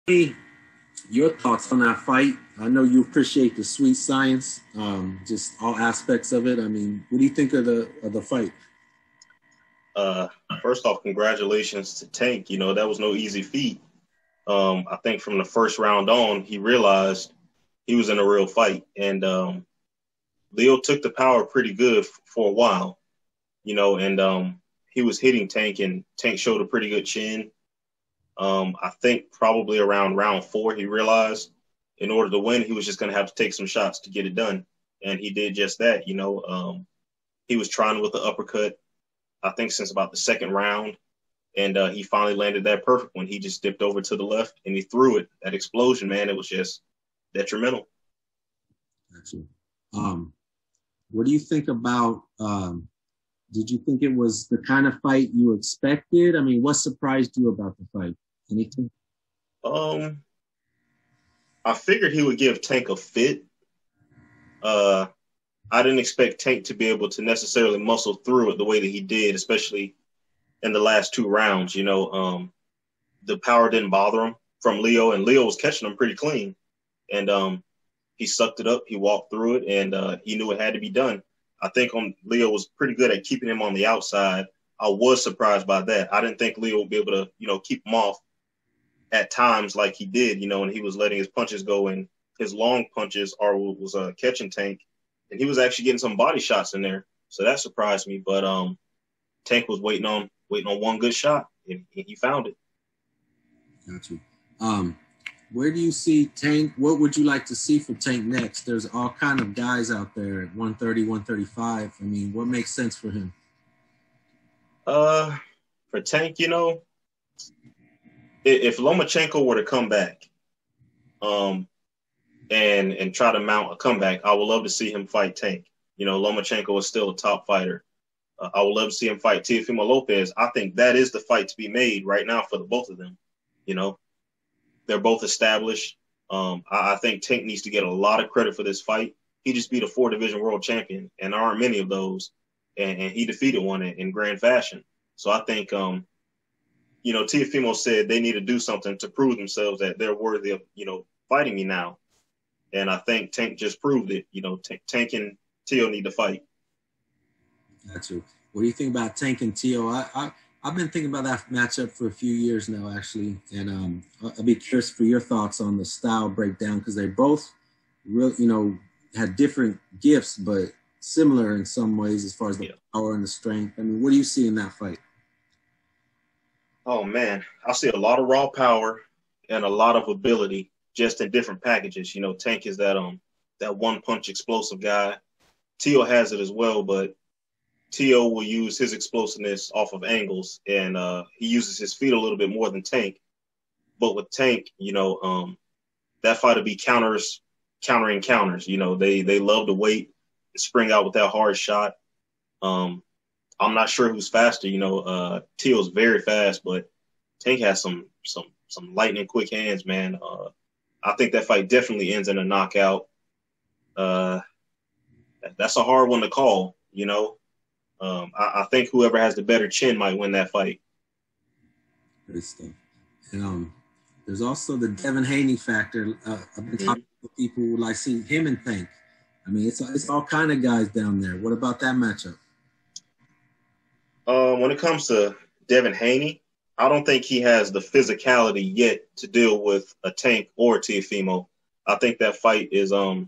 Hey, your thoughts on that fight? I know you appreciate the sweet science, just all aspects of it. I mean, what do you think of the fight? Uh, First off, congratulations to Tank. You know, that was no easy feat. I think from the first round on, he realized he was in a real fight. And Leo took the power pretty good for a while, and he was hitting Tank, and Tank showed a pretty good chin. I think probably around round four, he realized in order to win, he was just going to have to take some shots to get it done. And he did just that. He was trying with the uppercut, I think, since about the second round. And he finally landed that perfect one. He just dipped over to the left and he threw it. That explosion, man, it was just detrimental. Actually, um, what do you think about? Did you think it was the kind of fight you expected? I mean, what surprised you about the fight? Anything? Um, I figured he would give Tank a fit. Uh, I didn't expect Tank to be able to necessarily muscle through it the way that he did, especially in the last two rounds. The power didn't bother him from Leo, and Leo was catching him pretty clean. And he sucked it up. He walked through it, and he knew it had to be done. I think Leo was pretty good at keeping him on the outside. I was surprised by that. I didn't think Leo would be able to, keep him off at times like he did, and he was letting his punches go and his long punches are was catching Tank, and he was actually getting some body shots in there. So that surprised me. But Tank was waiting on one good shot, and he found it. Got you. Um, where do you see Tank? What would you like to see for Tank next? There's all kind of guys out there at 130, 135. I mean, what makes sense for him? Uh, for Tank, if Lomachenko were to come back, um, and try to mount a comeback, I would love to see him fight Tank. Lomachenko is still a top fighter. I would love to see him fight Teofimo Lopez. I think that is the fight to be made right now for the both of them. You know, they're both established. I think Tank needs to get a lot of credit for this fight. He just beat a four-division world champion, and there aren't many of those, and he defeated one in grand fashion. So I think, Teofimo said they need to do something to prove themselves that they're worthy of, fighting me now. And I think Tank just proved it. Tank and Teo need to fight. Got you. What do you think about Tank and Tio? I've been thinking about that matchup for a few years now, actually, and I'd be curious for your thoughts on the style breakdown because they both, real, had different gifts, but similar in some ways as far as the Yeah. power and the strength. I mean, what do you see in that fight? Oh man, I see a lot of raw power and a lot of ability just in different packages. Tank is that one punch explosive guy. Teo has it as well, but Teo will use his explosiveness off of angles, and he uses his feet a little bit more than Tank. But with Tank, that fight will be countering counters. They love to wait and spring out with that hard shot. Um, I'm not sure who's faster. Teal's very fast, but Tank has some lightning quick hands, man. I think that fight definitely ends in a knockout. Uh, that's a hard one to call. I think whoever has the better chin might win that fight. Great stuff. And there's also the Devin Haney factor. I've been Mm-hmm. talking to people who like seeing him and Tank. I mean, it's all kind of guys down there. What about that matchup? When it comes to Devin Haney, I don't think he has the physicality yet to deal with a Tank or Teofimo. I think that fight is a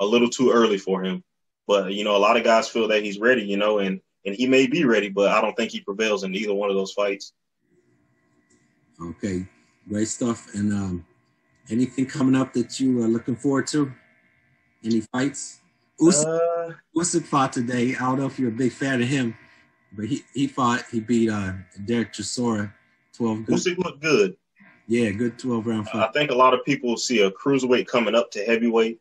little too early for him. But a lot of guys feel that he's ready, and he may be ready, but I don't think he prevails in either one of those fights. Okay, great stuff. And anything coming up that you are looking forward to? Any fights? Uh, Usyk fought today. I don't know if you're a big fan of him, but he fought. He beat Derek Chisora, 12 good. Usyk looked good. Yeah, good 12 round fight. I think a lot of people see a cruiserweight coming up to heavyweight,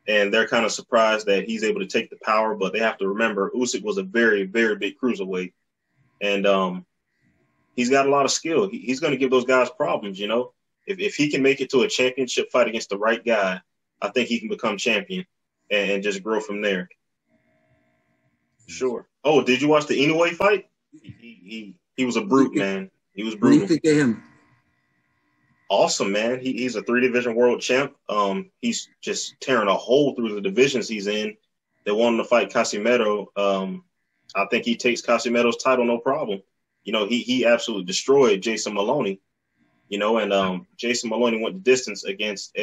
and they're kind of surprised that he's able to take the power. But they have to remember Usyk was a very, very big cruiserweight, and he's got a lot of skill. He's going to give those guys problems. If he can make it to a championship fight against the right guy, I think he can become champion and just grow from there. Sure. Oh, did you watch the Inoue fight? He was a What do you brute, think? man. He was What do you brutal. think of him? Awesome, man. He's a 3 division world champ. He's just tearing a hole through the divisions he's in. They want him to fight Casimero. I think he takes Casimero's title no problem. He absolutely destroyed Jason Maloney. And Jason Maloney went the distance against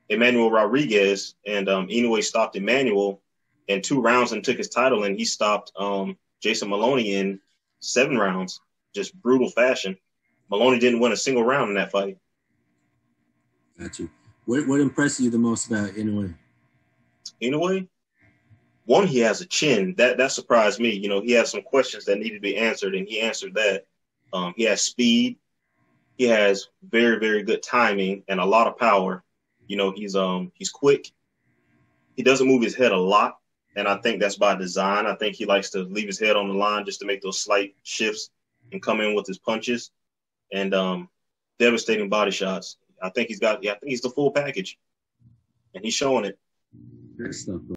Emmanuel Rodriguez, and Inoue stopped Emmanuel in 2 rounds and took his title, and he stopped Jason Maloney in 7 rounds, just brutal fashion. Maloney didn't win a single round in that fight. Got you. What impressed you the most about Inoue? Inoue, one, he has a chin. That surprised me. He has some questions that needed to be answered, and he answered that. He has speed. He has very, very good timing and a lot of power. He's quick. He doesn't move his head a lot, and I think that's by design. I think he likes to leave his head on the line just to make those slight shifts and come in with his punches and devastating body shots. I think he's the full package, and he's showing it. Great stuff, bro.